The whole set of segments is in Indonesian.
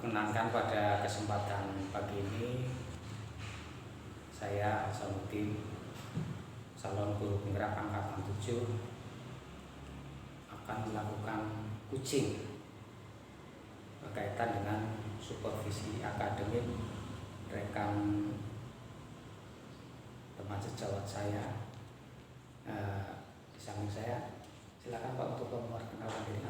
Perkenankan pada kesempatan pagi ini saya Hasanuddin, calon guru penggerak angkatan 7 akan melakukan coaching berkaitan dengan supervisi akademik rekan teman sejawat saya di samping saya. Silakan Pak untuk memperkenalkan diri.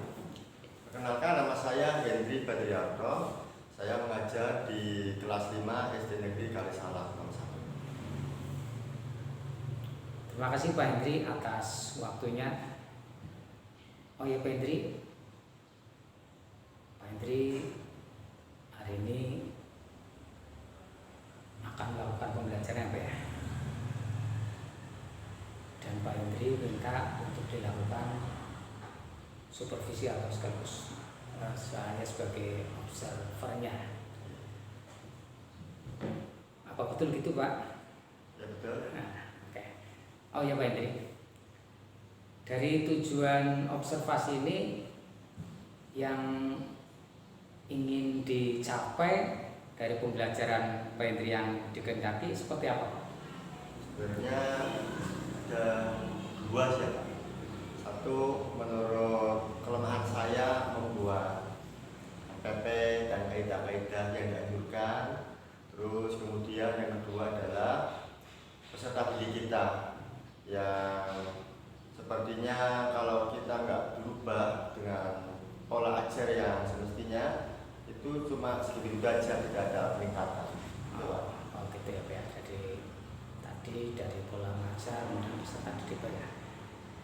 Perkenalkan, nama saya Hendri Badriarto. Saya mengajar di kelas 5 SD Negeri Kalisalah nomor 1. Terima kasih Pak Hendri atas waktunya. Oh ya Pak Hendri, hari ini akan melakukan pembelajaran Pak ya. Dan Pak Hendri minta untuk dilakukan supervisi atau sekaligus saya sebagai observernya. Apa betul gitu Pak? Ya betul. Nah, oke. Oh ya Pak Hendri, dari tujuan observasi ini yang ingin dicapai dari pembelajaran Pak Hendri yang dikehendaki seperti apa Pak? Sebenarnya ada dua sih Pak. Satu, menurut kelemahan saya membuat PP dan kaidah-kaidah yang dianjurkan. Terus kemudian yang kedua adalah peserta didik kita yang sepertinya kalau kita nggak berubah dengan pola ajar yang semestinya itu cuma segitu aja, tidak ada peningkatan. Oh gitu ya Pak ya. Jadi tadi dari pola ngajar dan peserta didik Pak ya.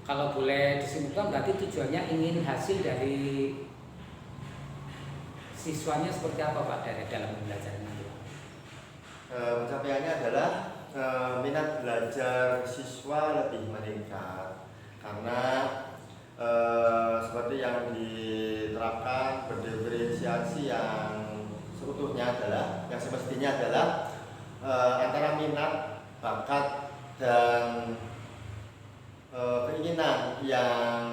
Kalau boleh disimpulkan berarti tujuannya ingin hasil dari siswanya seperti apa Pak dari dalam pembelajaran nanti Pak? Pencapaiannya adalah minat belajar siswa lebih meningkat karena seperti yang diterapkan berdiferensiasi yang seutuhnya adalah yang semestinya adalah antara minat, bakat dan keinginan yang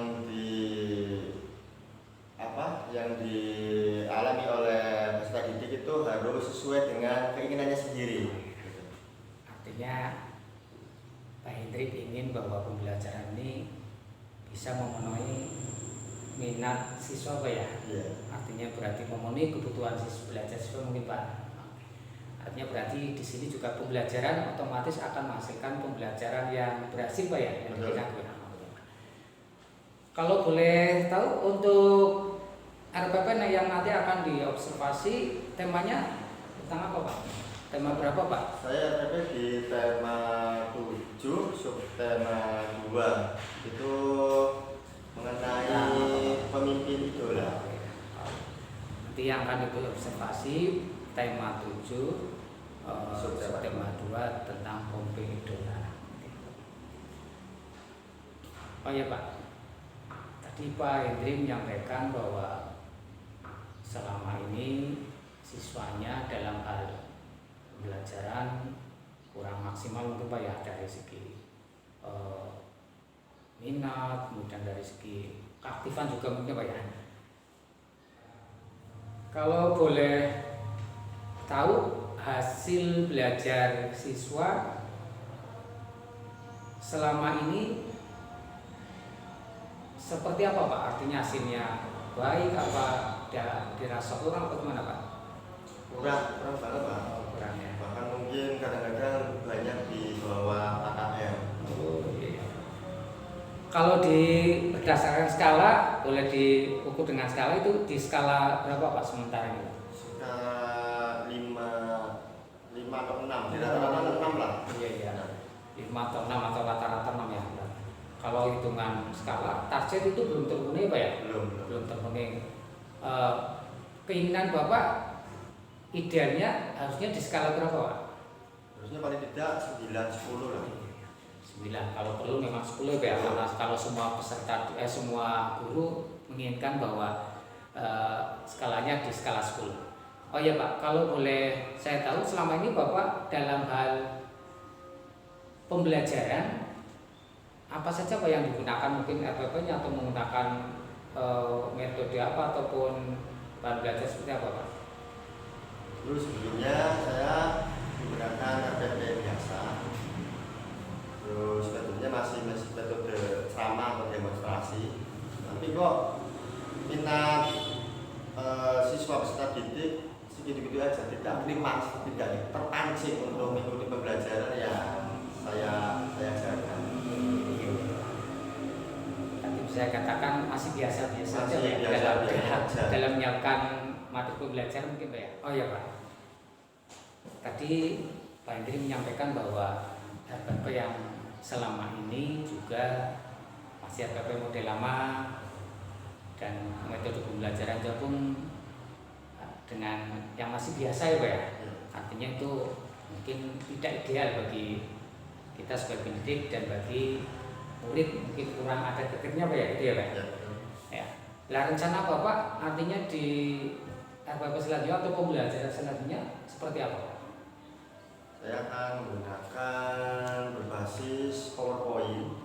dialami oleh peserta didik itu harus sesuai dengan keinginannya sendiri. Artinya Pak Hendrik ingin bahwa pembelajaran ini bisa memenuhi minat siswa Pak ya? Iya. Artinya berarti memenuhi kebutuhan belajar siswa mungkin Pak. Artinya berarti di sini juga pembelajaran otomatis akan menghasilkan pembelajaran yang berhasil Pak ya? Kalau boleh tahu untuk RPP yang nanti akan diobservasi temanya tentang apa Pak? Tema berapa Pak? Saya RPP di tema 7, subtema 2 itu mengenai pemimpin idola. Nanti yang akan diobservasi tema 7 subtema 2 tentang pemimpin idola. Oh ya Pak, tadi Pak Hendri menyampaikan bahwa selama ini siswanya dalam hal pembelajaran kurang maksimal mungkin Pak ya, dari segi minat, kemudian dari segi keaktifan juga mungkin Pak ya. Kalau boleh tahu hasil belajar siswa selama ini seperti apa Pak? Artinya hasilnya baik apa dirasa kurang atau gimana Pak? Kurang banget Pak. Kurang ya. Bahkan mungkin kadang-kadang banyak di bawah KKM. Oh iya. Kalau berdasarkan skala, boleh diukur dengan skala itu di skala berapa Pak sementara ini? Skala 5 atau 6, di rata-rata 6 lah. Iya. 5 atau 6 atau rata-rata 6 ya. Kalau hitungan skala, target itu belum terpenuhi Pak ya? Belum terpenuhi. Keinginan Bapak idealnya harusnya di skala berapa Pak? Harusnya paling tidak 9-10 lah. 9, kalau perlu memang 10 ya, karena kalau semua peserta semua guru menginginkan bahwa skalanya di skala 10. Oh ya Pak, kalau boleh saya tahu selama ini Bapak dalam hal pembelajaran apa saja Pak yang digunakan, mungkin RPP-nya atau menggunakan metode apa ataupun bahan belajar seperti apa Pak? Terus sebelumnya saya menggunakan RPP biasa. Terus metodenya masih metode ceramah atau demonstrasi. Tapi kok minat siswa peserta didik segitu-gitu aja, tidak klimaks, tidak terpancing untuk mengikuti pembelajaran yang saya ajarkan. Tapi saya katakan masih biasa-biasa aja Masih ya, biasa-biasa aja. dalam menyiapkan materi pembelajaran mungkin Pak ya. Oh iya Pak. Tadi Pak Hendri menyampaikan bahwa RPP yang selama ini juga masih RPP model lama dan metode pembelajaran juga pun dengan yang masih biasa ya Pak ya. Artinya itu mungkin tidak ideal bagi kita sebagai pendidik dan bagi murid, mungkin kurang ada ketiknya Pak ya, itu ya Pak ya. Lah rencana Bapak artinya di RPP selanjutnya atau pembelajaran selanjutnya seperti apa Pak? Saya akan menggunakan berbasis PowerPoint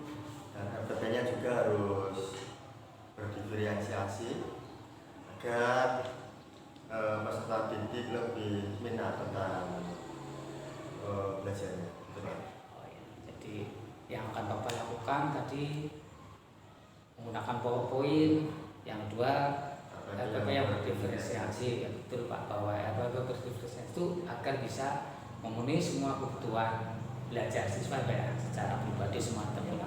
dan RPP-nya juga harus berdiferensiasi agar peserta didik lebih minat tentang belajarnya. Oh, ya. Jadi yang akan Bapak lakukan tadi menggunakan PowerPoint, yang kedua RPP yang berdiferensiasi, ya betul Pak, bahwa RPP berdiferensiasi itu agar bisa memenuhi semua kebutuhan belajar siswa ya, secara pribadi semua terpenuhi.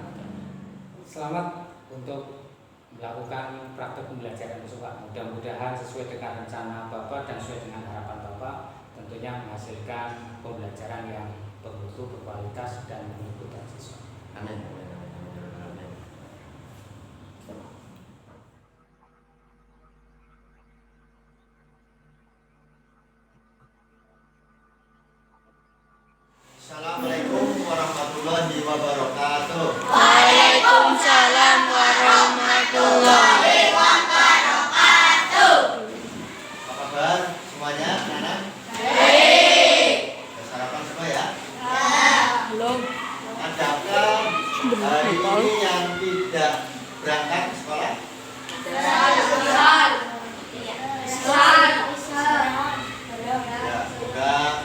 Selamat untuk melakukan praktek pembelajaran besok Pak. Mudah-mudahan sesuai dengan rencana Bapak dan sesuai dengan harapan Bapak, tentunya menghasilkan pembelajaran yang bermutu, berkualitas dan menguntungkan siswa. Amin. Assalamualaikum warahmatullahi wabarakatuh. Waalaikumsalam warahmatullahi wabarakatuh. Apa kabar semuanya, anak-anak? Baik. Sudah sarapan semua ya? Belum. Adakah hari ini yang tidak berangkat ke sekolah? Besar. Ya, semoga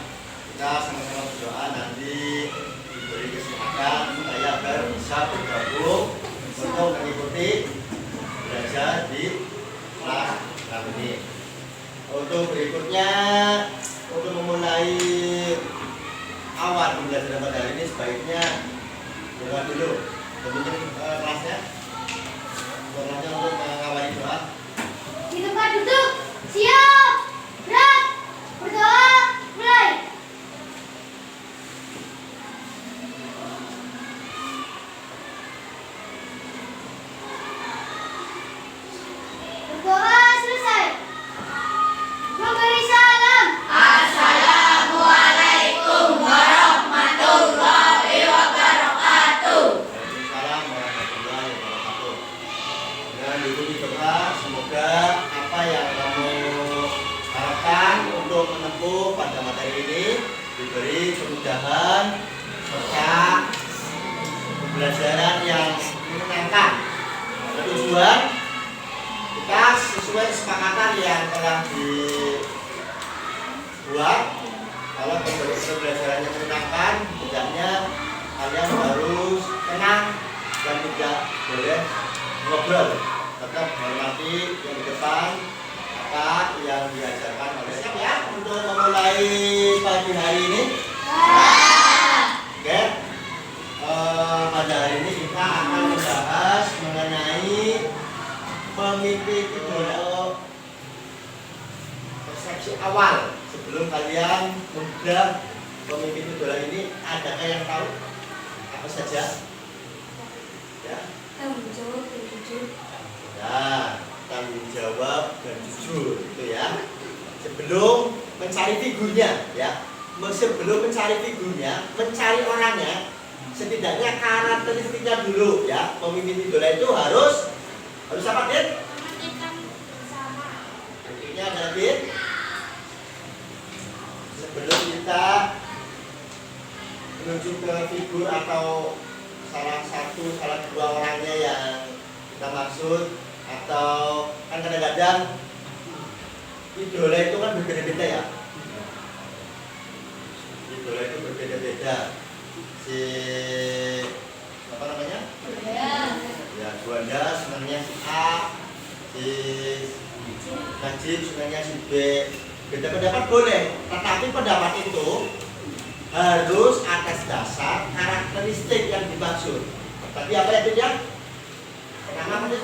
kita sama-sama berdoa nanti diberi kesehatan supaya agar bisa bergabung untuk mengikuti belajar di kelas ini. Untuk berikutnya, untuk memulai awal pembelajaran pada hari ini sebaiknya berdoa dulu. Pemimpin kelasnya, kelasnya untuk mengawali doa. Di tempat duduk, siap, gerak, berdoa, mulai. Berdoa selesai. Memberi salam. Assalamualaikum warahmatullahi wabarakatuh. Waalaikumsalam warahmatullahi wabarakatuh. Dan diikuti doa, semoga apa yang kamu harapkan untuk menempuh pada materi ini diberi kemudahan serta pembelajaran yang menyenangkan. Tujuan kita sesuai kesepakatan yang telah dibuat. Kalau pembelajarannya menyenangkan, tidaknya kalian harus tenang dan tidak boleh ngobrol. Tetap hormati yang di depan apa yang diajarkan oleh siap ya untuk memulai pagi hari ini. Oke. Pada hari ini kita akan membahas mengenai memimpin idola persepsi awal. Sebelum kalian mudah memimpin idola ini, adakah yang tahu apa saja? Ya. Tanggung jawab dan jujur. Ya, tanggung jawab dan jujur itu ya. Sebelum mencari figurnya, ya. Sebelum mencari figurnya, mencari orangnya, setidaknya karakteristiknya dulu ya. Pemimpin idola itu harus apa, Dit? Intinya adalah, Dit, sebelum kita menuju ke figur atau salah dua orangnya yang kita maksud, atau kan kadang-kadang idola itu kan berbeda-beda ya. beda-beda. Si apa namanya? Ya, Juanda senangnya si A, si Najib senangnya si B. Beda pendapat boleh, tetapi pendapat itu harus atas dasar karakteristik yang dimaksud. Tapi apa itu ya? Pertama apa?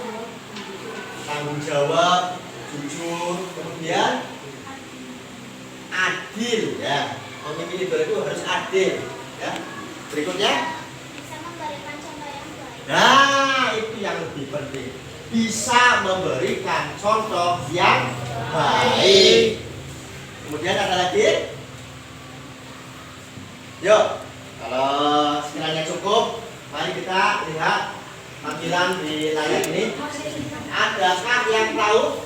Tanggung jawab, jujur, kemudian adil ya. Pemimpin itu harus adil ya. Berikutnya, Bisa memberikan contoh yang baik. nah itu yang lebih penting. Bisa memberikan contoh yang baik. Kemudian ada lagi? Yuk, kalau sekiranya cukup, mari kita lihat tampilan di layar ini. Adakah yang tahu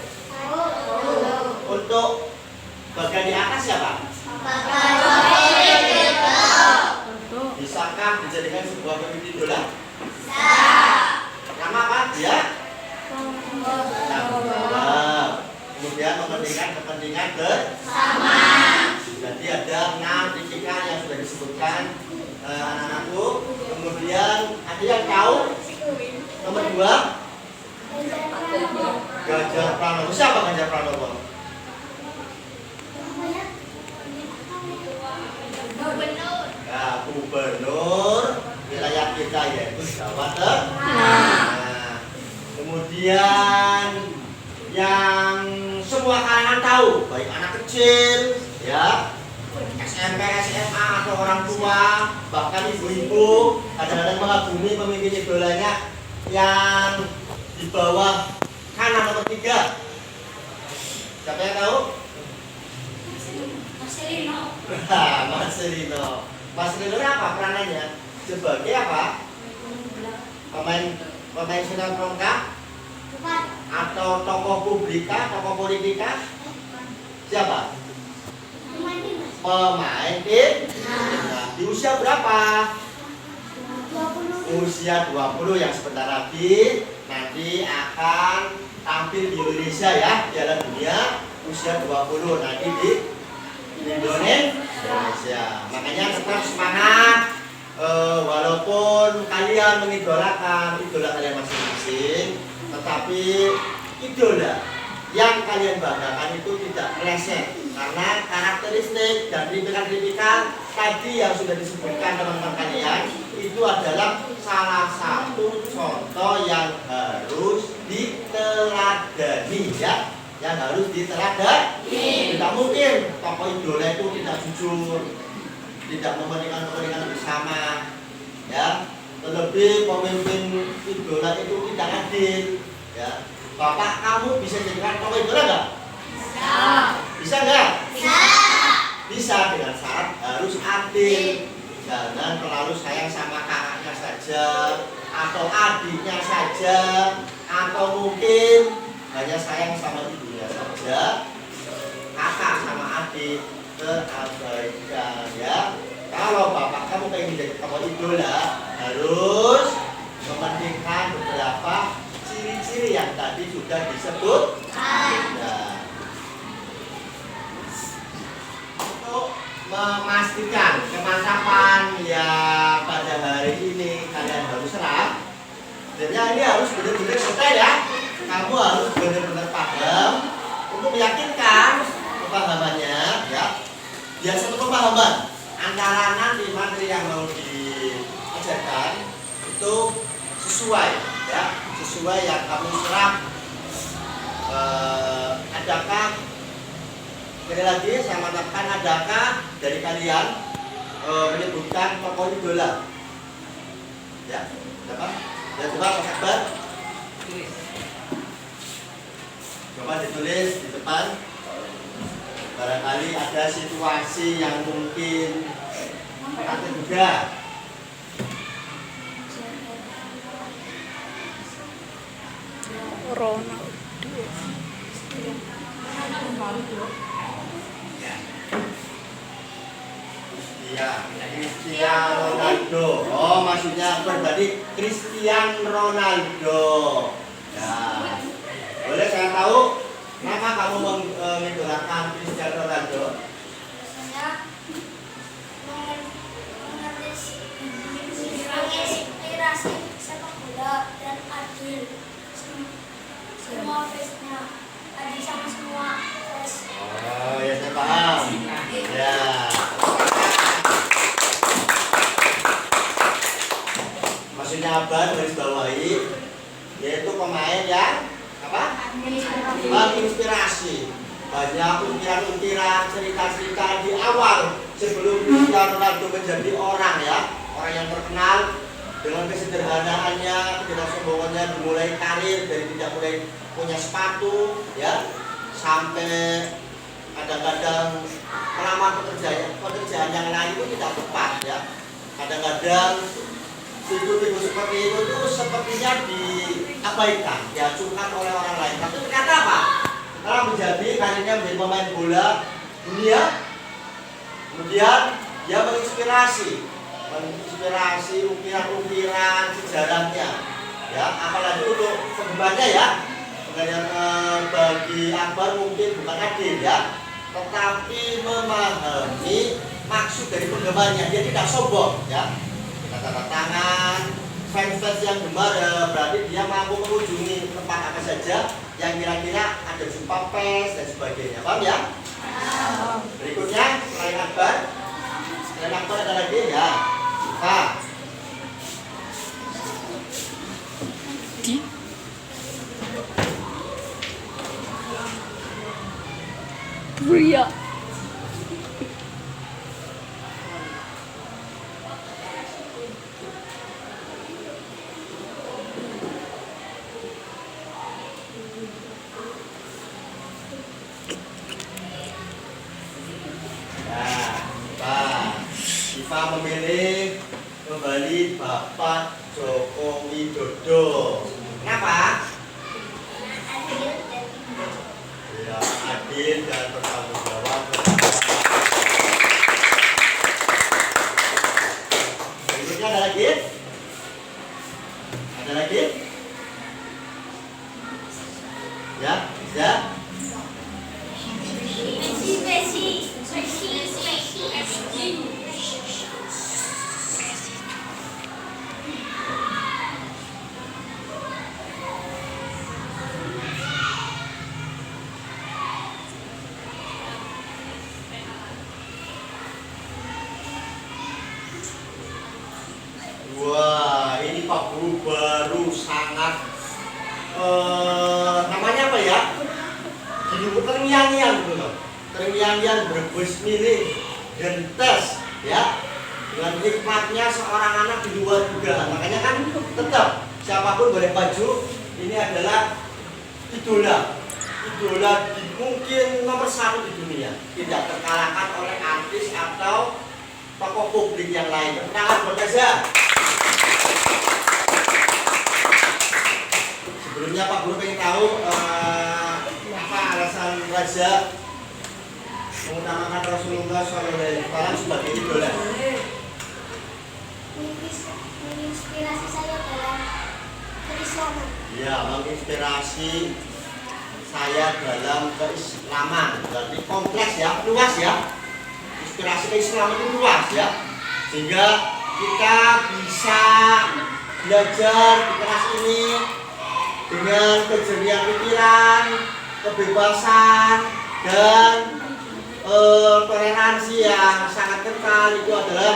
untuk bagian di atas siapa? Bisakah dijadikan sebuah pemimpin idola? Nama apa? Dia? Kemudian mementingkan kepentingan bersama. Jadi ada 6 tipikan yang sudah disebutkan anak-anakku. Kemudian ada yang tahu nomor 2 Ganjar Pranowo. Siapa Ganjar Pranowo? Ya, gubernur wilayah kita yaitu Jawa Tengah. Kemudian yang semua kalangan tahu, baik anak kecil, ya, SMP, SMA atau orang tua, bahkan ibu-ibu kadang-kadang mengagumi pemimpin idolanya yang di bawah kanan nomor 3. Siapa yang tahu? Marcelino. Marcelino apa peranannya? Sebagai apa? Pemain sinetron kah? Bukan. Atau tokoh publika, tokoh politika? Siapa? Pemain timnas. Pemain timnas. Di usia berapa? 20. Usia 20 yang sebentar lagi nanti akan tampil di Indonesia ya, Piala Dunia usia 20 nanti di Indonesia. Makanya tetap semangat, walaupun kalian mengidolakan idola kalian masing-masing, tetapi idola yang kalian banggakan itu tidak meleset karena karakteristik dan tipikan-tipikan tadi yang sudah disebutkan teman-teman kalian itu adalah salah satu contoh yang harus diteladani ya, yang harus diteladani. Tidak mungkin tokoh idola itu tidak jujur, tidak mementingkan kepentingan bersama ya, terlebih pemimpin idola itu tidak adil ya. Bapak, kamu bisa jadikan tokoh idola nggak? Bisa nggak? Bisa dengan syarat harus adil. Jangan terlalu sayang sama kakaknya saja atau adiknya saja, atau mungkin hanya sayang sama ibunya saja, kakak sama adik terabaikan ya. Kalau bapak kamu pengen jadi tokoh idola, harus mementingkan beberapa ciri-ciri yang tadi sudah disebut. Ya. Untuk memastikan kemantapan yang pada hari ini kalian harus serap, jadi ini harus benar-benar detail ya. Kamu harus benar-benar paham untuk meyakinkan pemahamannya ya. Biar satu pemahaman antara nanti materi yang mau diajarkan itu sesuai ya, sesuai yang kamu serap. Adakah, sekali lagi saya mantapkan, adakah dari kalian menyebutkan tokoh idola? Ya, siapa? Ya, coba Pak Akbar. Coba ditulis di depan. Barangkali ada situasi yang mungkin tak terduga. Cristiano Ronaldo. Oh, maksudnya berarti Cristiano Ronaldo. Ya. Boleh saya tahu kenapa kamu mengidolakan Cristiano Ronaldo? Saya face-nya tadi sama semua face. Oh ya, saya paham. Ya. Maksudnya Abah garis bawahi yaitu pemain yang apa? Menginspirasi. Banyak ukiran-ukiran, cerita-cerita di awal sebelum Cristiano Ronaldo menjadi orang ya, orang yang terkenal dengan kesederhanaannya, ketidaksombongannya, dimulai karir dari tidak mulai punya sepatu ya, sampai kadang-kadang melamar pekerjaan yang lain itu tidak tepat ya. Kadang-kadang figur-figur seperti itu tuh sepertinya diabaikan, diacungkan oleh orang lain. Tapi ternyata apa? Setelah karirnya menjadi pemain bola dunia, kemudian dia menginspirasi ukiran-ukiran sejarahnya, ya. Apalagi untuk penggemarnya ya, bagi Akbar mungkin bukan adil ya, tetapi memahami maksud dari penggemarnya. Dia tidak sombong ya. Tanda tangan fans yang gemar berarti dia mampu mengunjungi tempat apa saja yang kira-kira ada jumpa pes dan sebagainya. Paham ya? Berikutnya selain Akbar ada lagi ya. Nah, Pria. FIFA memilih kembali Bapak Joko Widodo. Kenapa? Ya, adil dan bertanggung jawab. Berikutnya ada lagi? Ada lagi? Ya, ya. Wah, ini Pak Guru baru sangat namanya apa ya? Jadi terngiang-ngiang gitu loh. Terngiang-ngiang berbus milih gentes ya. Dengan hikmatnya seorang anak di luar dugaan. Makanya kan tetap siapapun boleh maju. Ini adalah idola mungkin nomor 1 di dunia. Tidak terkalahkan oleh artis atau tokoh publik yang lain. Tangan buat Reza. Sebelumnya Pak Guru pengen tahu apa alasan Raja mengutamakan Rasulullah SAW sebagai idola. Menginspirasi saya dalam keislaman. Ya, menginspirasi saya dalam keislaman. Berarti kompleks ya, luas ya. Inspirasi keislaman itu luas ya. Sehingga kita bisa belajar di kelas ini dengan kejelian pikiran, kebebasan, dan toleransi yang sangat kental. Itu adalah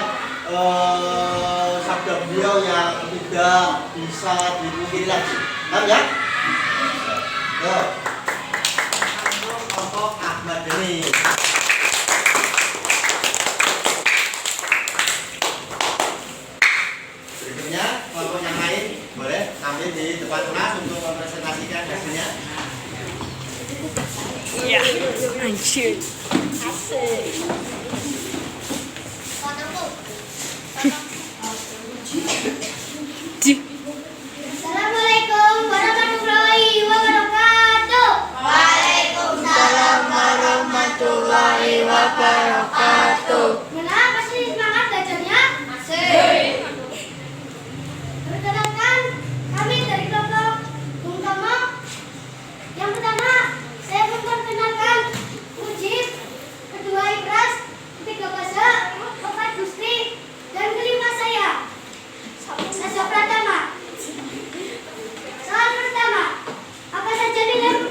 sabda beliau yang tidak bisa dipungkiri lagi. Paham ya? Kelompok Ahmad ini. Berikutnya kelompok yang lain boleh tampil di depan kelas untuk mempresentasikan hasilnya. Ya, anjir. Asik. Assalamualaikum warahmatullahi wabarakatuh. Waalaikumsalam warahmatullahi wabarakatuh. Kenapa sih semangat belajarnya? Asik. Perkenalkan, kami dari kelompok Bung Tomo. Yang pertama, saya memperkenalkan Mujib, kedua Ibras, ketiga Baza, keempat Gusti, dan kelima saya, Saja Pratama. Soal pertama, apa saja nilai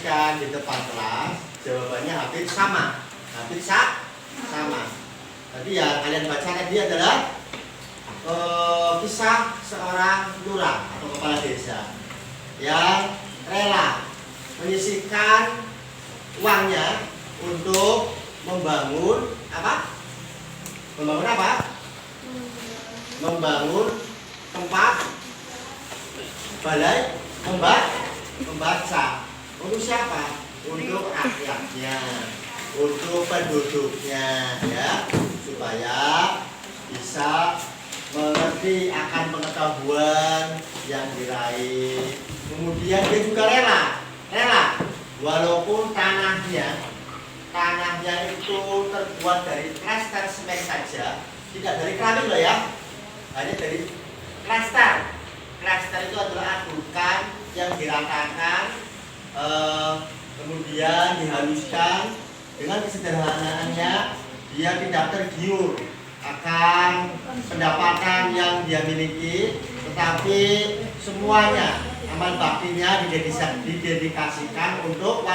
perhatikan di depan kelas, jawabannya hampir sama. Sama. Tadi yang kalian baca tadi adalah kisah seorang lurah atau kepala desa yang rela menyisihkan uangnya untuk membangun apa? Membangun tempat balai membaca. Untuk siapa? Untuk rakyatnya, untuk penduduknya, ya, supaya bisa mengerti akan pengetahuan yang diraih. Kemudian dia juga rela, walaupun tanahnya itu terbuat dari plester semen saja, tidak dari keramik loh ya, hanya dari plester. Plester itu adalah adukan yang diratakan, kemudian dihaluskan. Dengan kesederhanaannya dia tidak tergiur akan pendapatan yang dia miliki, tetapi semuanya amal baktinya didedikasikan untuk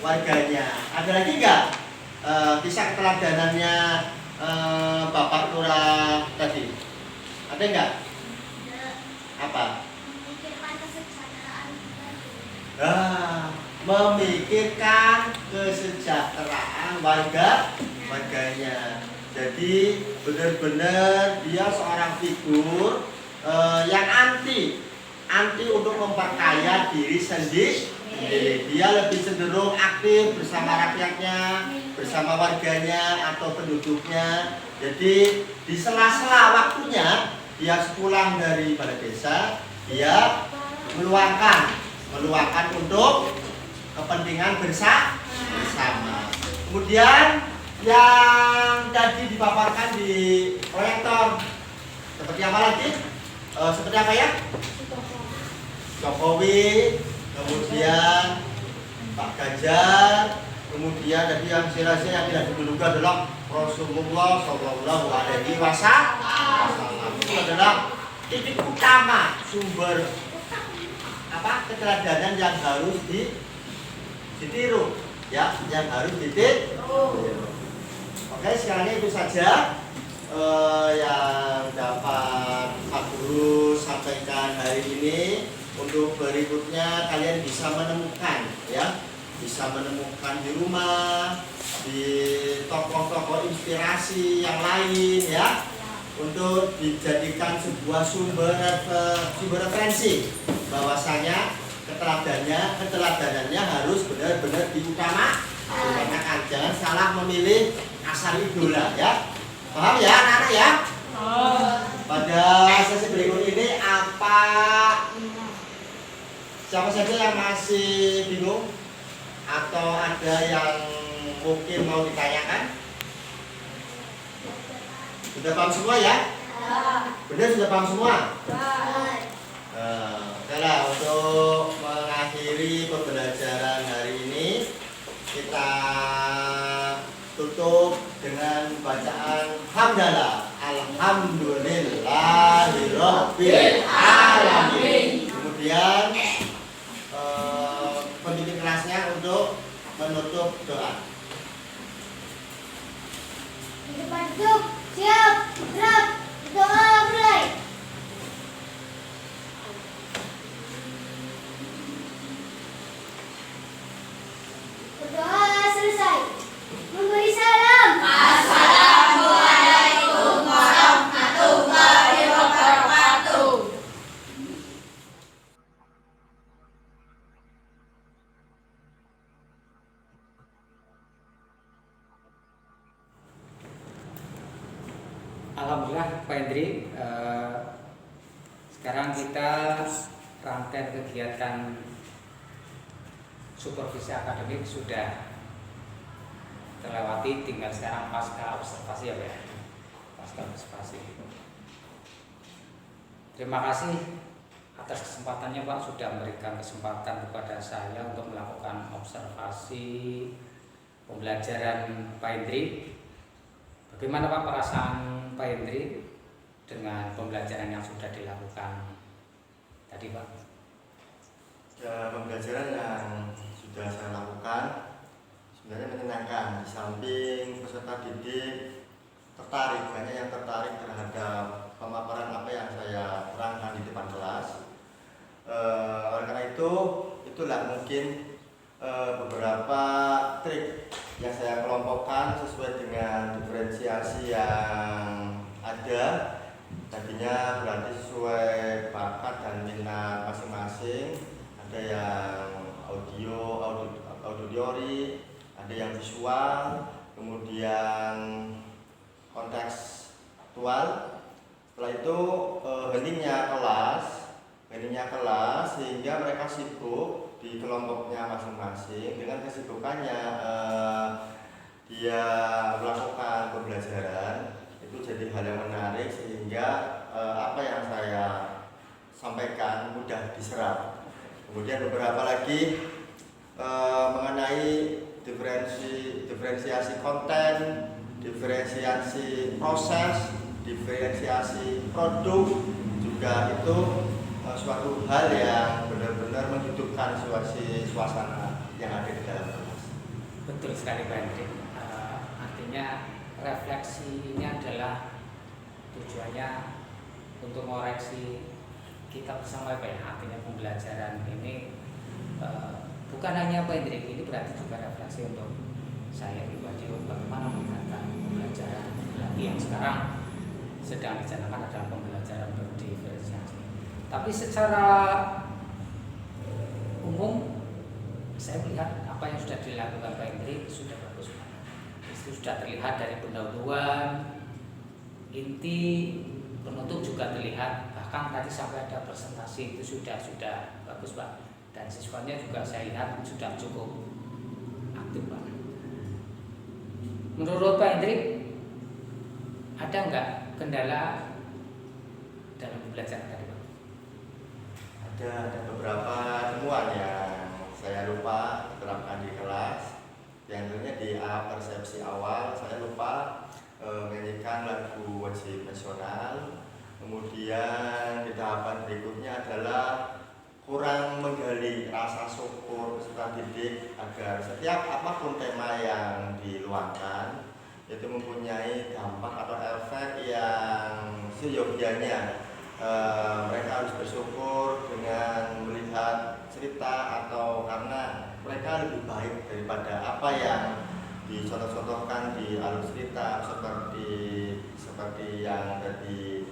warganya. Ada lagi nggak kisah keteladanannya Bapak Lurah tadi? Ada nggak? Apa? Memikirkan kesejahteraan warganya. Jadi benar-benar dia seorang figur yang anti untuk memperkaya diri sendiri. Dia lebih cenderung aktif bersama rakyatnya, bersama warganya atau penduduknya. Jadi di sela-sela waktunya dia sepulang dari balai desa, dia meluangkan untuk kepentingan bersama. Kemudian yang tadi dipaparkan di proyektor seperti apa lagi? Seperti apa ya? Jokowi, kemudian Pak Ganjar, kemudian tadi yang yang tidak diduga adalah Rasulullah Shallallahu Alaihi Wasallam. Itu adalah titik utama sumber keteladanan yang harus ditiru, ya, yang harus ditiru. Oke, sekarang itu saja yang dapat Pak Guru sampaikan hari ini. Untuk berikutnya kalian bisa menemukan, ya, di rumah, di tokoh-tokoh inspirasi yang lain, ya, untuk dijadikan sebuah sumber referensi bahwasanya keteladanannya harus benar-benar diutamakan. Jangan salah memilih asal idola, ya. Paham ya anak-anak ya? Pada sesi berikut ini siapa saja yang masih bingung atau ada yang mungkin mau ditanyakan? Sudah paham semua ya? Benar, sudah paham semua? Nah, untuk mengakhiri pembelajaran hari ini kita tutup dengan bacaan hamdalah. Alhamdulillahirabbil alamin. Kemudian pemimpin kelasnya untuk menutup doa. Siap, gerak, doa mulai. Berdoa selesai. Memberi salam. Assalamualaikum warahmatullahi wabarakatuh. Alhamdulillah Pak Hendri, sekarang kita rangkaian kegiatan supervisi akademik sudah terlewati, tinggal sekarang pasca observasi, ya Pak. Pasca observasi. Terima kasih atas kesempatannya Pak, sudah memberikan kesempatan kepada saya untuk melakukan observasi pembelajaran Pak Hendri. Bagaimana Pak perasaan Pak Hendri dengan pembelajaran yang sudah dilakukan tadi Pak? Ya, pembelajaran yang didik tertarik, banyak yang tertarik terhadap pemaparan apa yang saya terangkan di depan kelas. Oleh karena itu, itulah mungkin beberapa trik yang saya kelompokkan sesuai dengan diferensiasi yang ada. Tadinya berarti sesuai bakat dan minat masing-masing. Ada yang auditori, ada yang visual, kemudian kontekstual. Setelah itu heningnya kelas sehingga mereka sibuk di kelompoknya masing-masing. Dengan kesibukannya dia melakukan pembelajaran, itu jadi hal yang menarik sehingga apa yang saya sampaikan mudah diserap. Kemudian beberapa lagi mengenai diferensiasi konten, diferensiasi proses, diferensiasi produk, juga itu suatu hal yang benar-benar menghidupkan suasana yang ada di dalam kelas. Betul sekali Pak Hendrik. Artinya refleksi ini adalah tujuannya untuk mengoreksi kita bersama Pak ya. Artinya pembelajaran ini bukan hanya Pak Hendrik, ini berarti juga refleksi untuk saya pribadi bagaimana menggunakan pembelajaran yang sekarang sedang dijalankan adalah pembelajaran berdiferensiasi. Tapi secara umum saya melihat apa yang sudah dilakukan Pak Hendrik sudah bagus. Itu sudah terlihat dari pendahuluan, inti, penutup juga terlihat. Bahkan tadi sampai ada presentasi itu sudah bagus Pak. Dan siswanya juga saya lihat sudah cukup aktif Pak. Menurut Pak Hendrik, ada nggak kendala dalam pembelajaran tadi Pak? Ada beberapa temuan yang saya lupa terapkan di kelas. Yang di persepsi awal saya lupa menyanyikan lagu wajib nasional. Kemudian di tahapan berikutnya adalah kurang menggali rasa syukur peserta didik agar setiap apapun tema yang diluangkan itu mempunyai dampak atau efek yang seyogianya. Mereka harus bersyukur dengan melihat cerita atau karena mereka lebih baik daripada apa yang dicontoh-contohkan di alur cerita seperti yang tadi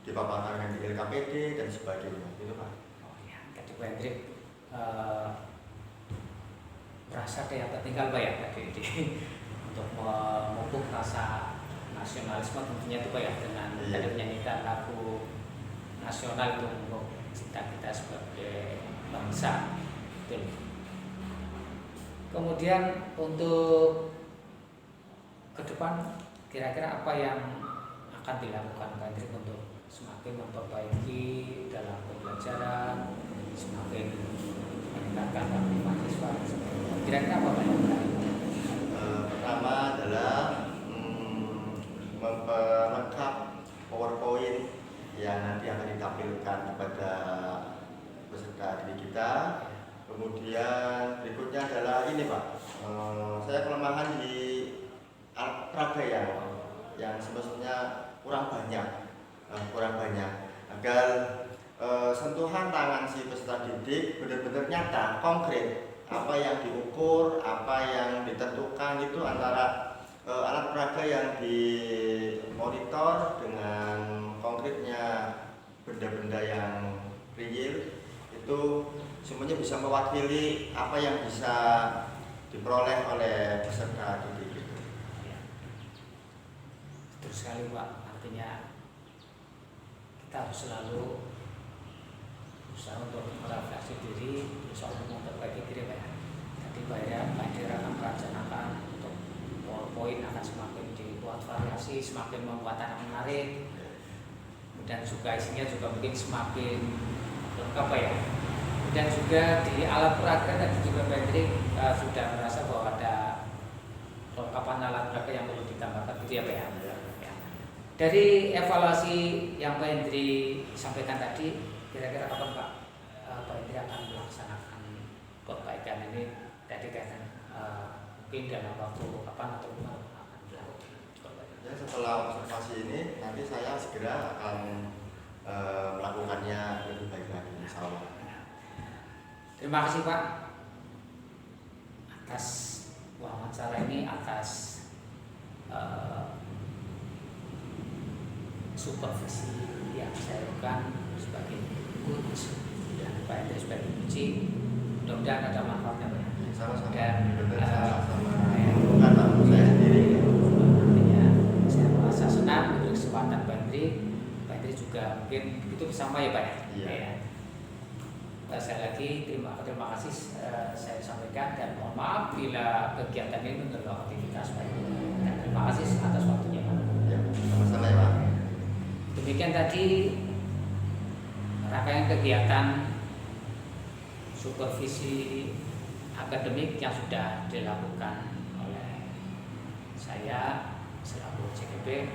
dipaparkan di LKPD dan sebagainya. Itu Pak. Oh ya, tadi Pak Hendrik merasa kayak tertinggal Pak ya tadi untuk memupuk rasa nasionalisme tentunya itu Pak ya dengan tadi menyanyikan lagu nasional itu untuk cita kita sebagai bangsa. Betul. Kemudian untuk ke depan kira-kira apa yang akan dilakukan Pak Hendrik untuk semakin memperbaiki dalam pembelajaran, semakin meningkatkan aktif mahasiswa? Kira-kira apa Pak Hendrik? Pertama adalah memperlengkap PowerPoint yang nanti akan ditampilkan kepada peserta didik kita. Kemudian berikutnya adalah ini Pak, saya kelemahan di alat peraga yang semestinya kurang banyak agar sentuhan tangan si peserta didik benar-benar nyata, konkret. Apa yang diukur, apa yang ditentukan itu antara alat peraga yang dimonitor dengan konkretnya benda-benda yang real itu semuanya bisa mewakili apa yang bisa diperoleh oleh peserta didik itu. Betul sekali Pak, artinya kita harus selalu berusaha untuk merefleksi diri, berusaha untuk memperbaiki diri Pak. Tadi Pak Hendrik akan merencanakan untuk PowerPoint akan semakin dibuat variasi, semakin membuat anak menarik, dan juga isinya juga mungkin semakin lengkap Pak ya. Dan juga di alat peraga tadi juga Pak Hendrik sudah merasa bahwa ada kelengkapan alat peraga yang perlu ditambahkan gitu ya Pak ya. Dari evaluasi yang Pak Hendrik sampaikan tadi, kira-kira kapan Pak Hendrik akan melaksanakan perbaikan ini? Tadi kan mungkin dalam waktu kapan atau akan dilakukan? setelah observasi ini nanti saya segera akan melakukannya lebih baik lagi, insya Allah. Terima kasih Pak atas wawancara ini, atas supervisi yang saya lakukan sebagai coach dan Pak Hendri sebagai kunci. Mudah-mudahan ada manfaatnya Pak. Sama-sama. Dan Betul, sama-sama. Bukan Pak, saya sendiri. artinya saya merasa senang diberi kesempatan Pak Hendri. Pak Hendri juga mungkin begitu bersama ya Pak ya. Iya. Ya. Sekali lagi terima kasih saya sampaikan dan mohon maaf bila kegiatan ini mengganggu aktivitas Pak Hendri. Dan terima kasih atas waktunya Pak. Ya, sama-sama ya Pak. Demikian tadi rangkaian kegiatan supervisi akademik yang sudah dilakukan oleh saya selaku CGP.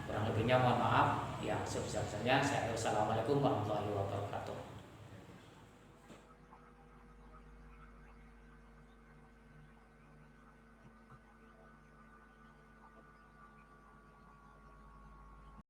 Kurang lebihnya mohon maaf, yang sebesar-besarnya. Assalamualaikum warahmatullahi wabarakatuh.